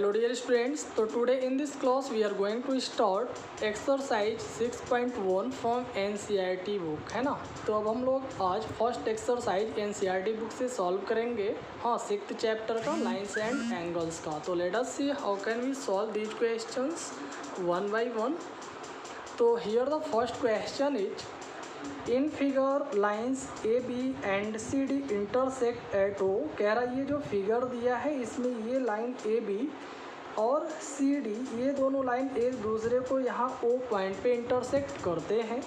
Hello dear students, so today in this class we are going to start exercise 6.1 from NCERT book, है ना। तो अब हम लोग आज फर्स्ट एक्सरसाइज NCERT बुक से सॉल्व करेंगे, हाँ, 6th चैप्टर का लाइन्स एंड एंगल्स का। तो let us see how can we solve these questions one by one. तो here the first question is in figure lines A B and C D intersect at O. कह रहा है ये जो figure दिया है इसमें ये लाइन ए बी और सी डी ये दोनों लाइन एक दूसरे को यहाँ ओ पॉइंट पे इंटरसेक्ट करते हैं।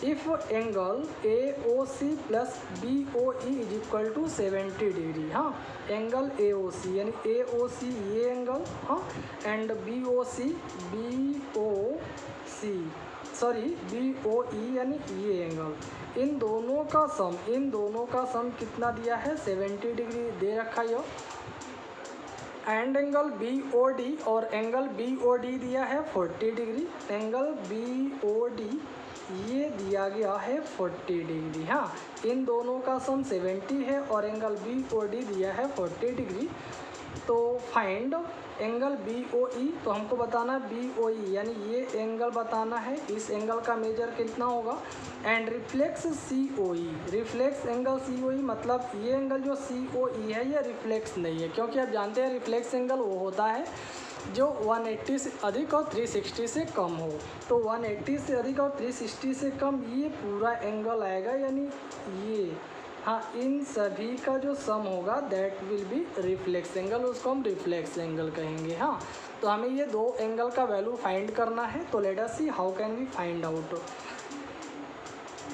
If angle A O C plus B O E is equal to 70 degree. हाँ, एंगल ए ओ सी यानी ए ओ सी ये एंगल, हाँ, and B O C B O E यानी ये angle, इन दोनों का सम कितना दिया है 70 डिग्री दे रखा है। And angle B O D और एंगल बी ओ डी दिया है 40 degree. Angle B O D ये दिया गया है 40 डिग्री। हाँ, इन दोनों का सम 70 है और एंगल बी ओ डी दिया है 40 डिग्री। तो फाइंड एंगल बी ओ ई, तो हमको बताना है बी ओ ई यानी ये एंगल बताना है, इस एंगल का मेजर कितना होगा। And reflex C O E, reflex angle C O E मतलब ये एंगल जो सी ओ ई है ये रिफ्लेक्स नहीं है, क्योंकि आप जानते हैं रिफ्लेक्स एंगल वो होता है जो 180 से अधिक और 360 से कम हो। तो 180 से अधिक और 360 से कम ये पूरा एंगल आएगा, यानी ये, हाँ, इन सभी का जो सम होगा that will be reflex angle, उसको हम रिफ्लेक्स एंगल कहेंगे। हाँ, तो हमें ये दो एंगल का वैल्यू फाइंड करना है। तो let us see how can we find out.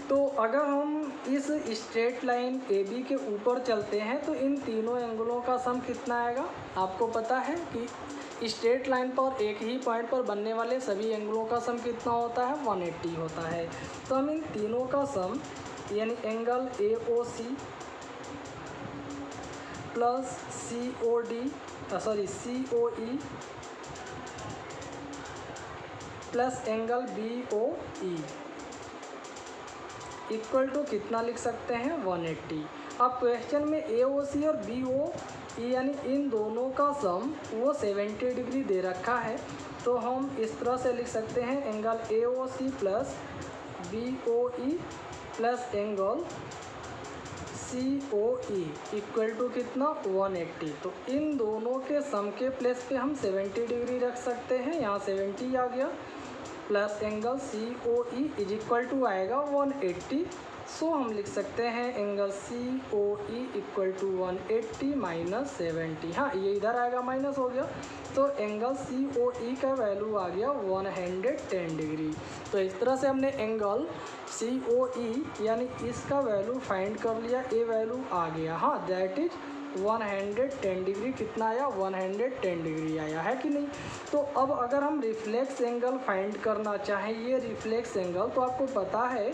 तो अगर हम इस स्ट्रेट लाइन ए बी के ऊपर चलते हैं तो इन तीनों एंगलों का सम कितना आएगा। आपको पता है कि स्ट्रेट लाइन पर एक ही पॉइंट पर बनने वाले सभी एंगलों का सम कितना होता है 180 होता है। तो हम इन तीनों का सम यानी angle A O C plus C O E plus angle B O E equal to कितना लिख सकते हैं 180। अब क्वेश्चन में ए ओ सी और बी ओ ई यानी इन दोनों का सम वो 70 डिग्री दे रखा है। तो हम इस तरह से लिख सकते हैं angle A O C plus B O E plus angle C O E equal to कितना 180। तो इन दोनों के सम के प्लेस पे हम 70 डिग्री रख सकते हैं, यहाँ 70 आ गया, plus angle C O E is equal to आएगा 180। सो हम लिख सकते हैं angle C O E equal to 180 minus 70। हाँ, ये इधर आएगा माइनस हो गया, तो एंगल सी ओ ई का वैल्यू आ गया 110 डिग्री। तो इस तरह से हमने एंगल सी ओ ई यानी इसका वैल्यू फाइंड कर लिया, ये वैल्यू आ गया, हाँ, दैट इज 110 डिग्री। कितना आया 110 डिग्री आया है कि नहीं। तो अब अगर हम रिफ्लेक्स एंगल फाइंड करना चाहें, ये रिफ्लेक्स एंगल, तो आपको पता है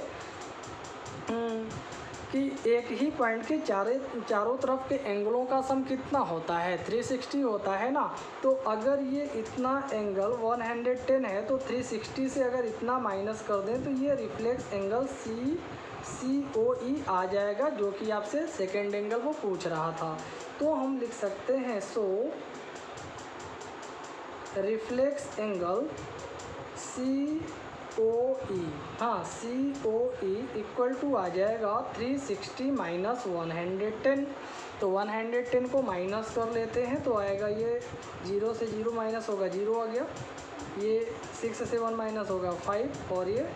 कि एक ही पॉइंट के चारों तरफ के एंगलों का सम कितना होता है 360 होता है ना। तो अगर ये इतना एंगल 110 है तो 360 से अगर इतना माइनस कर दें तो ये रिफ्लेक्स एंगल सी ओ ई आ जाएगा, जो कि आपसे सेकेंड एंगल वो पूछ रहा था। तो हम लिख सकते हैं सो रिफ्लेक्स एंगल सी ओ ई, हाँ, सी ओ ई इक्वल टू आ जाएगा 360 माइनस 110। तो 110 को माइनस कर लेते हैं तो आएगा ये 0 से 0 माइनस होगा 0 आ गया, ये 6 से 1 माइनस होगा 5 और ये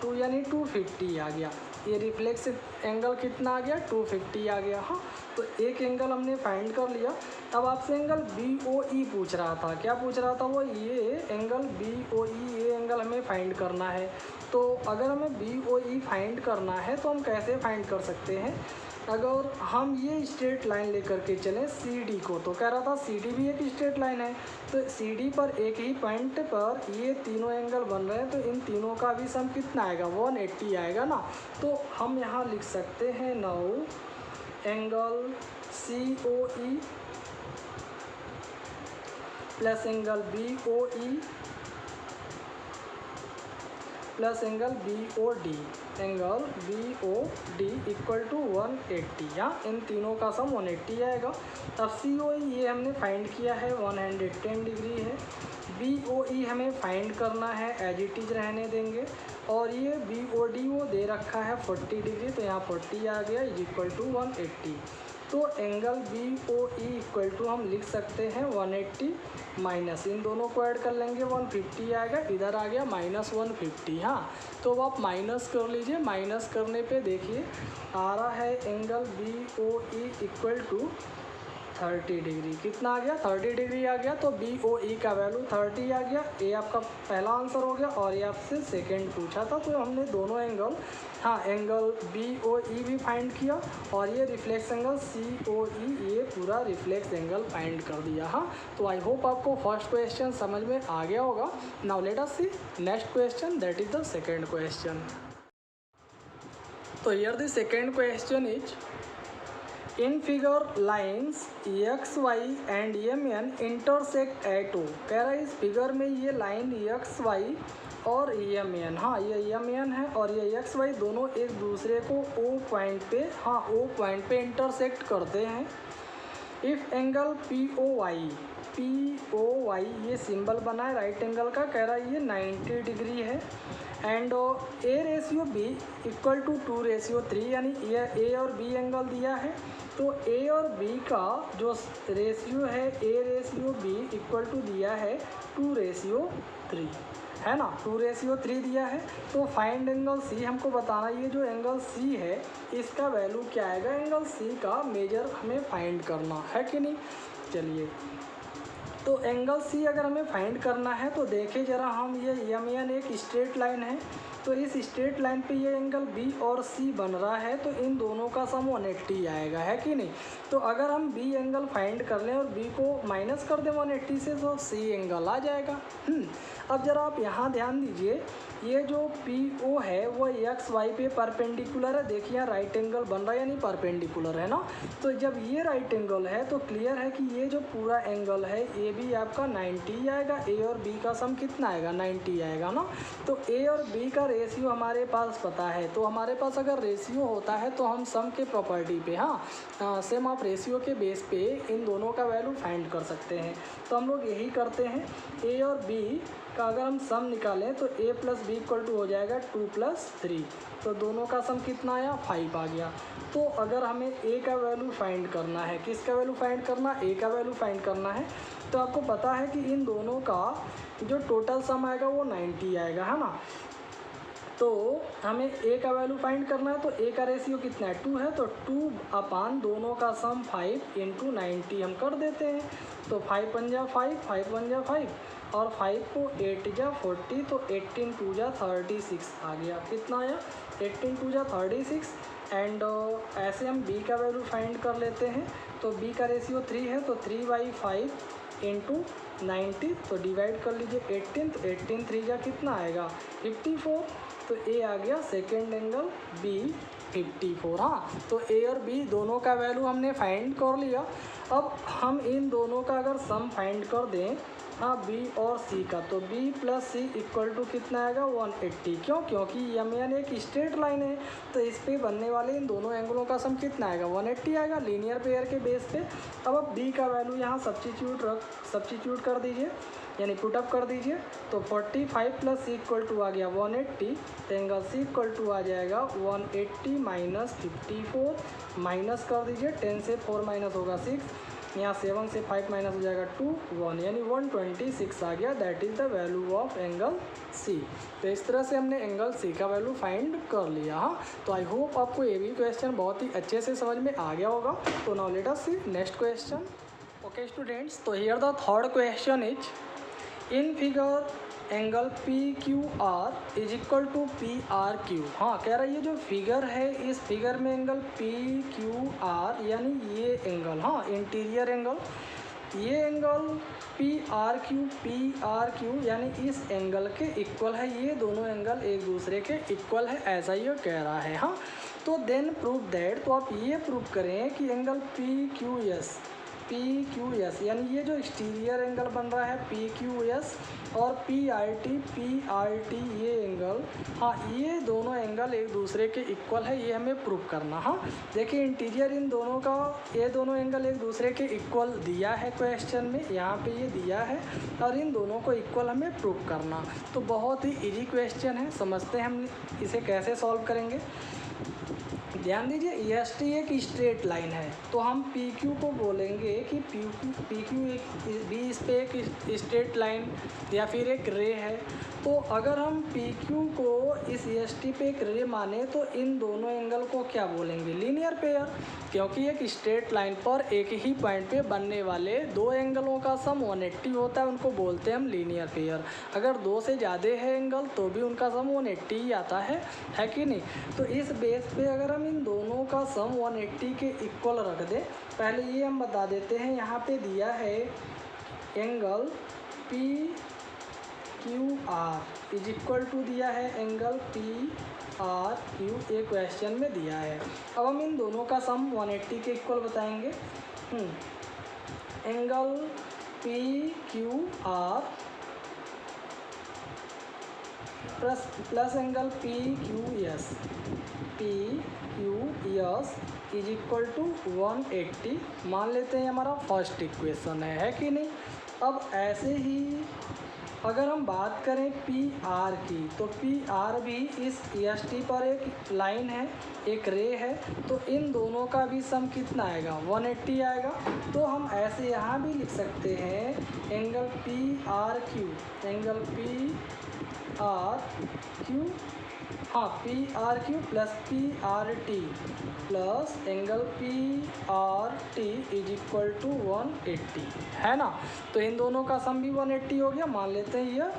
2 यानी 250 आ गया। ये रिफ्लेक्स एंगल कितना आ गया 250 आ गया। हाँ, तो एक एंगल हमने फाइंड कर लिया। अब आपसे एंगल बी ओ ई पूछ रहा था, क्या पूछ रहा था वो, ये एंगल बी ओ ई ये एंगल हमें फाइंड करना है। तो अगर हमें बी ओ ई फाइंड करना है तो हम कैसे फाइंड कर सकते हैं। अगर हम ये स्ट्रेट लाइन लेकर के चलें सी डी को, तो कह रहा था सी डी भी एक स्ट्रेट लाइन है, तो सी डी पर एक ही पॉइंट पर ये तीनों एंगल बन रहे हैं, तो इन तीनों का भी सम कितना आएगा 180 आएगा ना। तो हम यहाँ लिख सकते हैं now angle C O E plus angle B O E plus angle BOD, angle BOD equal to 180। हाँ, इन तीनों का सम 180 आएगा। अब COE ये हमने फाइंड किया है 110 डिग्री है। BOE हमें फाइंड करना है, एज इट इज रहने देंगे। और ये BOD वो दे रखा है 40 डिग्री, तो यहाँ 40 आ गया इज इक्वल टू 180। तो एंगल BOE इक्वल टू हम लिख सकते हैं 180 माइनस, इन दोनों को ऐड कर लेंगे 150 आएगा, इधर आ गया माइनस 150। हाँ, तो आप माइनस कर लीजिए। माइनस करने पे देखिए आ रहा है angle BOE equal to 30 degree. कितना आ गया? 30 डिग्री आ गया। तो BOE का वैल्यू 30 आ गया। ये आपका पहला आंसर हो गया और ये आपसे सेकंड पूछा था, तो हमने दोनों एंगल, हाँ, एंगल BOE भी फाइंड किया और ये रिफ्लेक्स एंगल COE, ये पूरा रिफ्लेक्स एंगल फाइंड कर दिया। हाँ, तो आई होप आपको फर्स्ट क्वेश्चन समझ में आ गया होगा। Now let us see next question, that is the second question. तो here the second question is, in figure lines XY and MN intersect at O। कह रहा है इस फिगर में ये लाइन XY और MN, हाँ ये MN है और ये XY दोनों एक दूसरे को O पॉइंट पे, हाँ O पॉइंट पे इंटरसेक्ट करते हैं। इफ़ एंगल POY ये सिंबल बना है राइट एंगल का, कह रहा है ये 90 डिग्री है। एंड A/B इक्वल टू 2/3, यानी ये A और B एंगल दिया है, तो A और B का जो रेशियो है A/B इक्वल टू दिया है 2/3, है ना, 2/3 दिया है। तो फाइंड एंगल C हमको बताना, ये जो एंगल C है इसका वैल्यू क्या आएगा, एंगल C का मेजर हमें फाइंड करना है कि नहीं। चलिए, तो एंगल C अगर हमें फाइंड करना है तो देखिए ज़रा, हम ये MN एक स्ट्रेट लाइन है, तो इस स्ट्रेट लाइन पे ये एंगल B और C बन रहा है, तो इन दोनों का सम 180 आएगा, है कि नहीं। तो अगर हम B एंगल फाइंड कर लें और B को माइनस कर दें 180 से, तो C एंगल आ जाएगा। अब ज़रा आप यहाँ ध्यान दीजिए, ये जो PO है वो XY पे परपेंडिकुलर है। देखिए यहाँ राइट एंगल बन रहा है, यानी परपेंडिकुलर है ना। तो जब ये राइट एंगल है तो क्लियर है कि ये जो पूरा एंगल है ये भी आपका 90 आएगा। A और B का सम कितना आएगा, 90 आएगा ना। तो A और B का रेशियो हमारे पास पता है, तो हमारे पास अगर रेशियो होता है तो हम सम के प्रॉपर्टी पे, हाँ सेम ऑफ रेशियो के बेस पे इन दोनों का वैल्यू फाइंड कर सकते हैं। तो हम लोग यही करते हैं। A और B का अगर हम सम निकालें तो A + B इक्वल टू हो जाएगा 2 + 3, तो दोनों का सम कितना आया, 5 आ गया। तो अगर हमें A का वैल्यू फाइंड करना है, किसका वैल्यू फाइंड करना, A का वैल्यू फाइंड करना है, तो आपको पता है कि इन दोनों का जो टोटल सम आएगा वो 90 आएगा, है ना। तो हमें A का वैल्यू फाइंड करना है, तो A का रेशियो कितना है, 2 है, तो 2/, दोनों का सम 5 × 90 हम कर देते हैं। तो 5 × 5 5, 5 × 5 और 5 को 8 × 40, तो 18 × 2 = 36 आ गया। कितना आया, 18 × 2 = 36। एंड ऐसे हम B का वैल्यू फाइंड कर लेते हैं। तो B का रेशियो 3 है, तो 3/5 × 90, तो डिवाइड कर लीजिए 18, तो 18 3 जा कितना आएगा, 54। तो A आ गया सेकेंड एंगल B 54। हाँ, तो A और B दोनों का वैल्यू हमने फाइंड कर लिया। अब हम इन दोनों का अगर सम फाइंड कर दें, हाँ B और C का, तो B + C इक्वल टू कितना आएगा, 180। क्यों, क्योंकि MN एक स्ट्रेट लाइन है, तो इस पे बनने वाले इन दोनों एंगलों का सम कितना आएगा, 180 आएगा लीनियर पेयर के बेस पे। अब आप B का वैल्यू यहाँ सब्स्टिट्यूट कर दीजिए, यानी पुटअप कर दीजिए। तो 45 + C इक्वल टू आ गया 180, तो एंगल C इक्वल टू आ जाएगा 180 - 54, माइनस कर दीजिए, 10 से 4 माइनस होगा 6, यहाँ 7 से 5 माइनस हो जाएगा 2, 1, यानी 126 आ गया। That is the value of angle C। तो इस तरह से हमने एंगल C का वैल्यू फाइंड कर लिया। हाँ, तो आई होप आपको ये भी क्वेश्चन बहुत ही अच्छे से समझ में आ गया होगा। तो now let us see next question. Okay students, तो here the third question is, in figure angle PQR is equal to PRQ। हाँ, कह रहा है ये जो फिगर है, इस फिगर में एंगल PQR यानी ये एंगल, हाँ इंटीरियर एंगल, ये एंगल PRQ यानी इस एंगल के इक्वल है। ये दोनों एंगल एक दूसरे के इक्वल है, ऐसा ये कह रहा है। हाँ, तो देन प्रूव दैट, तो आप ये प्रूव करें कि angle PQS P Q S, यानी ये जो एक्सटीरियर एंगल बन रहा है पी क्यू एस और पी आर टी ये एंगल, हाँ ये दोनों एंगल एक दूसरे के इक्वल है, ये हमें प्रूव करना। हाँ देखिए इंटीरियर इन दोनों का, ये दोनों एंगल एक दूसरे के इक्वल दिया है क्वेश्चन में, यहाँ पे ये दिया है और इन दोनों को इक्वल हमें प्रूव करना। तो बहुत ही इजी क्वेश्चन है, समझते हैं हम इसे कैसे सॉल्व करेंगे। ध्यान दीजिए एस टी एक स्ट्रेट लाइन है, तो हम पी क्यू को बोलेंगे कि पी क्यू एक बी इस पे एक स्ट्रेट लाइन या फिर एक रे है। तो अगर हम पी क्यू को इस एस टी पे एक रे माने तो इन दोनों एंगल को क्या बोलेंगे, लीनियर पेयर, क्योंकि एक स्ट्रेट लाइन पर एक ही पॉइंट पे बनने वाले दो एंगलों का सम 180 होता है, उनको बोलते हैं हम लीनियर पेयर। अगर दो से ज़्यादा है एंगल तो भी उनका सम 180 ही आता है कि नहीं। तो इस बेस पे अगर हम इन दोनों का सम 180 के इक्वल रख दें, पहले ये हम बता देते हैं, यहाँ पे दिया है angle P Q R is equal to दिया है एंगल पी आर क्यू, एक क्वेश्चन में दिया है। अब हम इन दोनों का सम 180 के इक्वल बताएंगे। Angle P Q R plus angle P Q S is equal to 180 मान लेते हैं, हमारा फर्स्ट इक्वेशन है कि नहीं। अब ऐसे ही अगर हम बात करें पी आर की, तो पी आर भी इस एस टी पर एक लाइन है, एक रे है, तो इन दोनों का भी सम कितना आएगा, 180 आएगा। तो हम ऐसे यहाँ भी लिख सकते हैं angle P R Q, angle P R Q, हाँ P R Q plus P R T plus angle P R T is equal to 180, है ना। तो इन दोनों का सम भी 180 हो गया, मान लेते हैं यह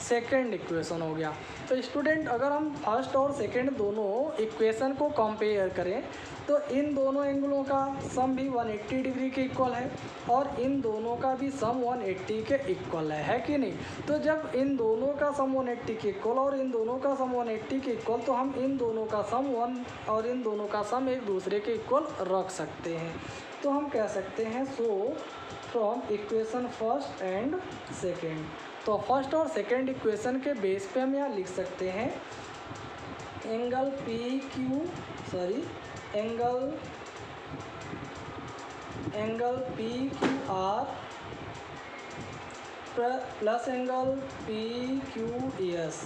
सेकेंड इक्वेशन हो गया। तो स्टूडेंट अगर हम फर्स्ट और सेकेंड दोनों इक्वेशन को कंपेयर करें तो इन दोनों एंगलों का सम भी 180 डिग्री के इक्वल है और इन दोनों का भी सम 180 के इक्वल है कि नहीं। तो जब इन दोनों का सम 180 के इक्वल और इन दोनों का सम 180 के इक्वल, तो हम इन दोनों का सम 1 और इन दोनों का सम एक दूसरे के इक्वल रख सकते हैं। तो हम कह सकते हैं so from equation first and second, तो फर्स्ट और सेकेंड इक्वेशन के बेस पे हम यहाँ लिख सकते हैं angle P Q R plus angle P Q S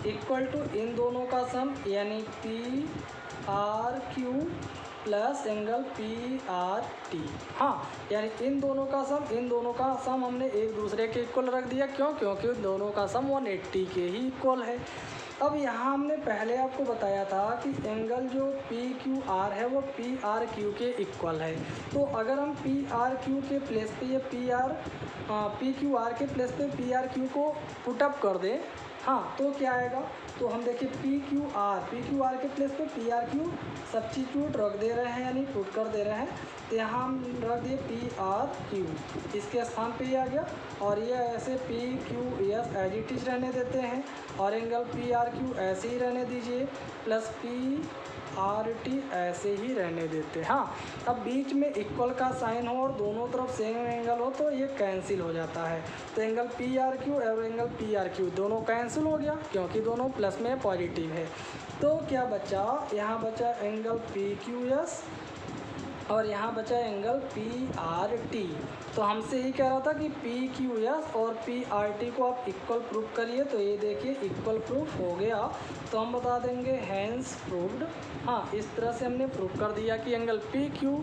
equal to इन दोनों का सम, यानी P R Q plus angle P R T. हाँ यानी इन दोनों का सम हमने एक दूसरे के इक्वल रख दिया, क्यों, क्योंकि दोनों का सम 180 के ही इक्वल है। अब यहाँ हमने पहले आपको बताया था कि एंगल जो पी क्यू आर है वो पी आर क्यू के इक्वल है। तो अगर हम पी आर क्यू के प्लेस पे ये पी क्यू आर के प्लेस पे पी आर क्यू को पुटअप कर दें, हाँ तो क्या आएगा, तो हम देखिए पी क्यू आर के प्लेस पे पी आर क्यू सब्स्टिट्यूट रख दे रहे हैं, यानी पुट कर दे रहे हैं। तो यहाँ हम रख दिए पी आर क्यू, इसके स्थान पे ही आ गया, और ये ऐसे P Q S as it is रहने देते हैं और एंगल पी आर क्यू ऐसे ही रहने दीजिए प्लस पी आर टी ऐसे ही रहने देते हैं। हाँ अब बीच में इक्वल का साइन हो और दोनों तरफ सेम एंगल हो तो ये कैंसिल हो जाता है। तो एंगल पी आर क्यू और एंगल पी आर क्यू दोनों कैंसिल हो गया क्योंकि दोनों प्लस में पॉजिटिव है। तो क्या बचा, यहाँ बचा एंगल पी क्यू एस और यहाँ बचा एंगल पी आर टी। तो हमसे ही कह रहा था कि पी क्यू एस और पी आर टी को आप इक्वल प्रूफ करिए, तो ये देखिए इक्वल प्रूफ हो गया। तो हम बता देंगे हैंस प्रूव्ड। हाँ इस तरह से हमने प्रूफ कर दिया कि एंगल पी क्यू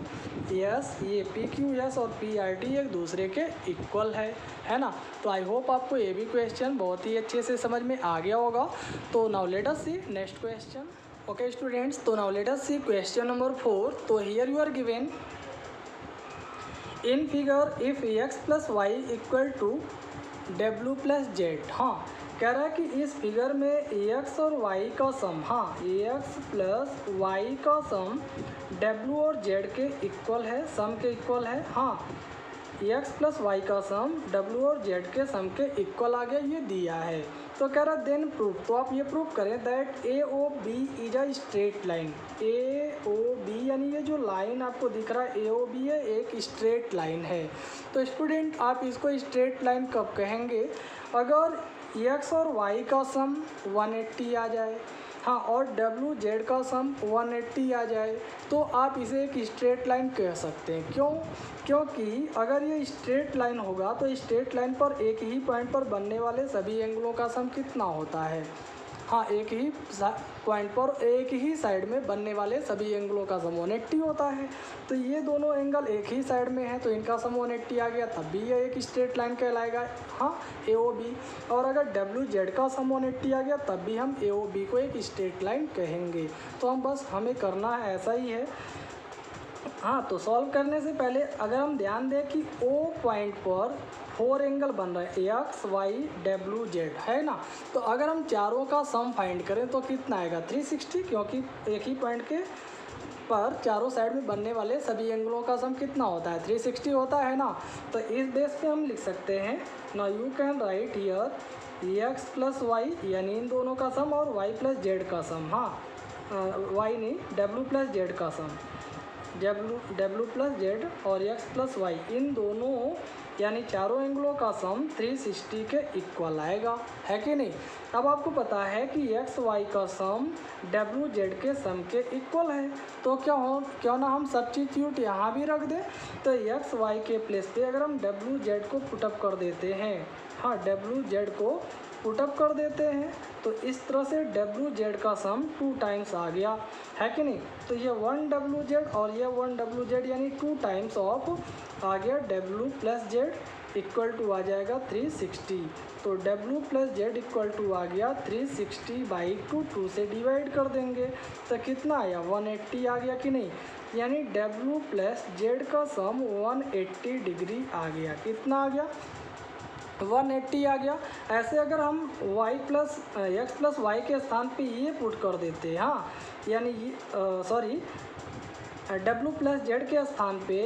एस, ये पी क्यू एस और पी आर टी एक दूसरे के इक्वल है ना। तो आई होप आपको ये भी क्वेश्चन बहुत ही अच्छे से समझ में आ गया होगा। तो now let us see next question. Okay students, so now let us see question number 4. So here you are given in figure if x plus y equal to w plus z। हाँ कह रहा है कि इस figure में x और y का सम, हाँ x प्लस y का सम w और z के इक्वल है, सम के इक्वल है। हाँ एक्स प्लस वाई का सम डब्ल्यू और जेड के सम के इक्वल आ गया, ये दिया है। तो कह रहा देन प्रूफ, तो आप ये प्रूफ करें that A O B is a straight line. A O B यानी ये जो लाइन आपको दिख रहा है ए ओ बी है, एक स्ट्रेट लाइन है। तो स्टूडेंट आप इसको स्ट्रेट लाइन कब कहेंगे? अगर एक्स और वाई का सम 180 आ जाए, हाँ, और डब्ल्यू जेड का सम 180 आ जाए, तो आप इसे एक स्ट्रेट लाइन कह सकते हैं। क्यों? क्योंकि अगर ये स्ट्रेट लाइन होगा तो स्ट्रेट लाइन पर एक ही पॉइंट पर बनने वाले सभी एंगलों का सम कितना होता है? हाँ, एक ही पॉइंट पर एक ही साइड में बनने वाले सभी एंगलों का सम 180 होता है। तो ये दोनों एंगल एक ही साइड में है तो इनका सम 180 आ गया, तब भी ये एक स्ट्रेट लाइन कहलाएगा, हाँ, ए ओ बी। और अगर डब्ल्यू जेड का सम 180 आ गया तब भी हम ए ओ बी को एक स्ट्रेट लाइन कहेंगे। तो हम बस हमें करना है ऐसा ही है। हाँ, तो सॉल्व करने से पहले अगर हम ध्यान दें कि ओ पॉइंट पर 4 एंगल बन रहा है, एक्स वाई डब्ल्यू जेड, है ना। तो अगर हम चारों का सम फाइंड करें तो कितना आएगा? 360, क्योंकि एक ही पॉइंट के पर चारों साइड में बनने वाले सभी एंगलों का सम कितना होता है? 360 होता है ना। तो इस बेस पे हम लिख सकते हैं, ना you can write here x plus y यानी इन दोनों का सम और वाई प्लस जेड का सम, हाँ, वाई नहीं, डब्ल्यू प्लस जेड का सम, डब्ल्यू प्लस जेड और एक्स प्लस वाई, इन दोनों यानी चारों एंगलों का सम 360 के इक्वल आएगा, है कि नहीं। अब आपको पता है कि एक्स वाई का सम डब्ल्यू जेड के सम के इक्वल है, तो क्यों ना हम सब्स्टिट्यूट यहाँ भी रख दें। तो एक्स वाई के प्लेस पे अगर हम डब्ल्यू जेड को पुटअप कर देते हैं, हाँ, डब्ल्यू जेड को पुटअप कर देते हैं, तो इस तरह से डब्ल्यू जेड का सम 2 टाइम्स आ गया, है कि नहीं। तो ये 1 डब्ल्यू जेड और ये 1 डब्ल्यू जेड यानी 2 टाइम्स ऑफ आ गया W plus Z equal to आ जाएगा 360। तो W plus Z equal to आ गया 360/2, 2 से डिवाइड कर देंगे तो कितना आया? 180 आ गया कि नहीं। यानी डब्ल्यू प्लस जेड का सम 180 डिग्री आ गया। कितना आ गया? 180 आ गया। ऐसे अगर हम y plus x plus y के स्थान पे ये पुट कर देते हैं, हाँ, यानी सॉरी डब्ल्यू प्लस जेड के स्थान पे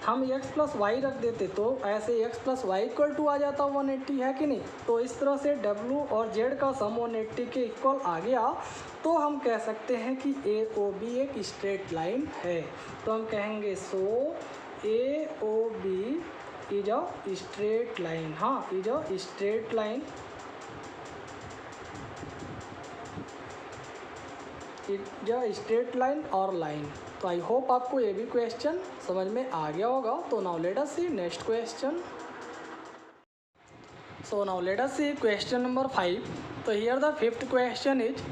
हम एक्स प्लस वाई रख देते तो ऐसे X plus Y equal to आ जाता 180, है कि नहीं। तो इस तरह से डब्ल्यू और जेड का सम 180 के इक्वल आ गया, तो हम कह सकते हैं कि ए ओ बी एक स्ट्रेट लाइन है। तो हम कहेंगे so A O B is a straight line, हाँ, is a straight line, is a straight line और लाइन। तो आई होप आपको ये भी क्वेश्चन समझ में आ गया होगा। तो now let us see next question. So now let us see question number 5। तो here the 5th question is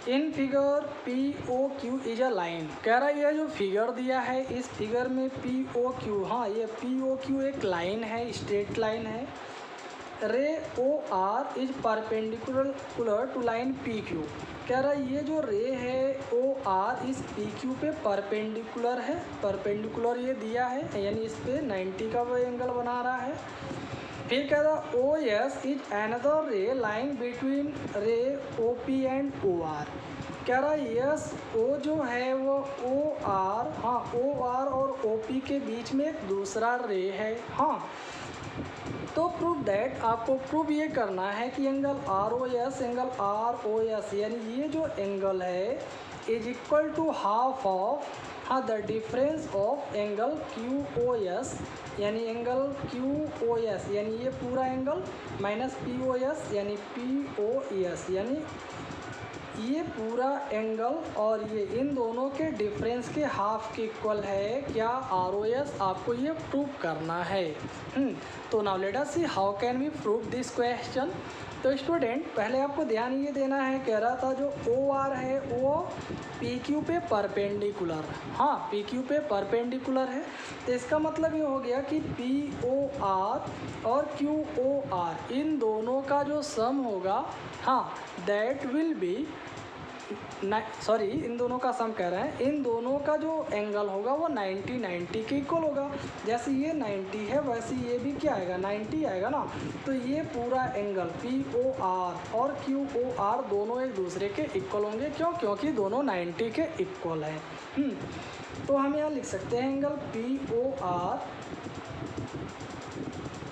in figure P O Q is a line. कह रहा है ये जो फिगर दिया है इस फिगर में पी ओ क्यू, हाँ, ये पी ओ क्यू एक लाइन है, स्ट्रेट लाइन है। Ray O R is perpendicular to line P Q. कह रहा है ये जो रे है ओ आर इस पी क्यू पे परपेंडिकुलर है, परपेंडिकुलर ये दिया है यानी इस पे 90 का वो एंगल बना रहा है। फिर कह रहा O S is another ray line between ray O P and O R. कह रहा यस ओ जो है वो ओ आर, हाँ, ओ आर और ओ पी के बीच में एक दूसरा रे है, हाँ। तो प्रूव दैट, आपको प्रूव ये करना है कि angle R O S, angle R O S यानी ये जो एंगल है is equal to half of, हाँ, the difference of angle Q O S, यानी एंगल क्यू ओ एस यानी ये पूरा angle minus P O S यानी पी ओ एस, यानी ये पूरा एंगल और ये इन दोनों के डिफरेंस के हाफ के इक्वल है। क्या? R O S. आपको ये प्रूव करना है। तो now let us see how can we prove this question. तो स्टूडेंट पहले आपको ध्यान ये देना है, कह रहा था जो ओ आर है वो पी क्यू पे परपेंडिकुलर, हाँ, पी क्यू पे परपेंडिकुलर है। तो इसका मतलब ये हो गया कि पी ओ आर और क्यू ओ आर इन दोनों का जो सम होगा, हाँ, दैट विल बी, सॉरी, इन दोनों का सम कह रहे हैं, इन दोनों का जो एंगल होगा वो 90 के इक्वल होगा। जैसे ये 90 है वैसे ये भी क्या आएगा? 90 आएगा ना। तो ये पूरा एंगल पी ओ आर और क्यू ओ आर दोनों एक दूसरे के इक्वल होंगे। क्यों? क्योंकि दोनों 90 के इक्वल हैं। तो हम यहाँ लिख सकते हैं angle P O R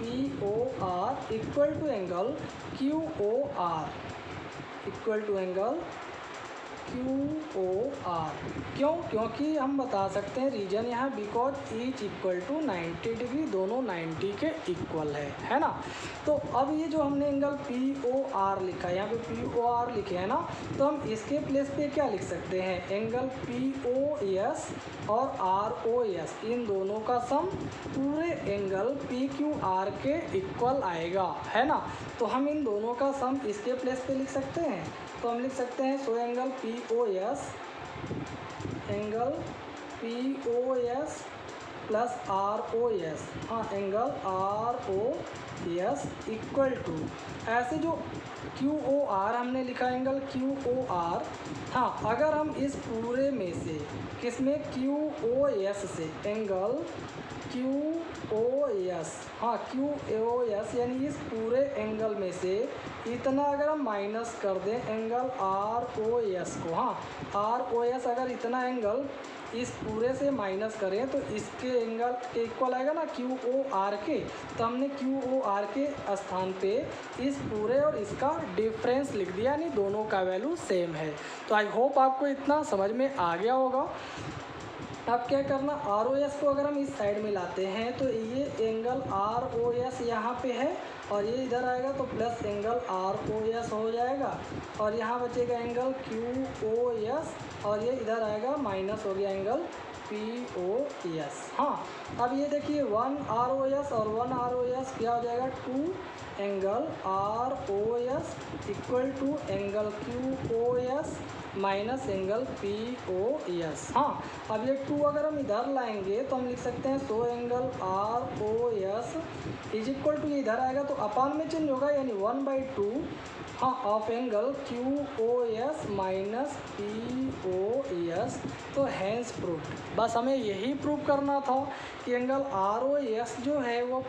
POR equal to angle QOR equal to angle QOR। क्यों? क्योंकि हम बता सकते हैं रीजन यहाँ because each equal to 90 degree, दोनों 90 के इक्वल है ना। तो अब ये जो हमने एंगल POR लिखा है, यहाँ पे POR लिखे हैं ना, तो हम इसके प्लेस पे क्या लिख सकते हैं, एंगल POS और ROS इन दोनों का सम पूरे एंगल PQR के इक्वल आएगा, है ना। तो हम इन दोनों का सम इसके प्लेस पे लिख सकते हैं। तो हम लिख सकते हैं so angle POS plus ROS, हाँ एंगल ROS इक्वल टू, ऐसे जो QOR हमने लिखा एंगल QOR, हाँ अगर हम इस पूरे में से किसमें QOS से एंगल QOS, हाँ QOS यानी इस पूरे एंगल में से इतना अगर हम माइनस कर दें एंगल ROS को, हाँ ROS अगर इतना एंगल इस पूरे से माइनस करें तो इसके एंगल के इक्वल आएगा ना QOR के। तो हमने QOR के स्थान पे इस पूरे और इसका डिफरेंस लिख दिया, यानी दोनों का वैल्यू सेम है। तो आई होप आपको इतना समझ में आ गया होगा। अब क्या करना, ROS को अगर हम इस साइड में लाते हैं तो ये एंगल ROS यहाँ पे है और ये इधर आएगा तो प्लस एंगल ROS हो जाएगा और यहाँ बचेगा एंगल QOS और ये इधर आएगा माइनस हो गया एंगल POS। हाँ अब ये देखिए 1 ROS और 1 ROS क्या हो जाएगा, 2 angle ROS equal to angle QOS minus angle POS। हाँ अब ये 2 अगर हम इधर लाएंगे तो हम लिख सकते हैं so angle ROS is equal to, ये इधर आएगा तो अपान में चेंज होगा यानी 1/2, हाँ of angle QOS minus POS। तो हैंस प्रूफ, बस हमें यही प्रूव करना था कि एंगल ROS जो है वो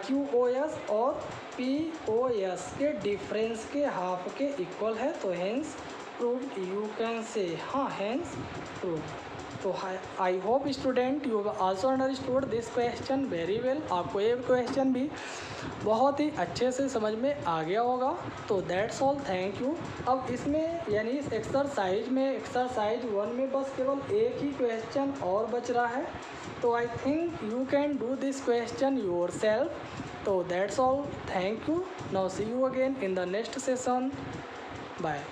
QOS और POS के डिफरेंस के हाफ के इक्वल है। तो hence proved you can say, हाँ हैंस प्रूव्ड। तो I hope student you also understood this question very well. आपको ये क्वेश्चन भी बहुत ही अच्छे से समझ में आ गया होगा। तो दैट्स ऑल, थैंक यू। अब इसमें यानी इस एक्सरसाइज में एक्सरसाइज 1 में बस केवल एक ही क्वेश्चन और बच रहा है। तो I think you can do this question yourself. तो that's all, thank you. Now see you again in the next session, bye.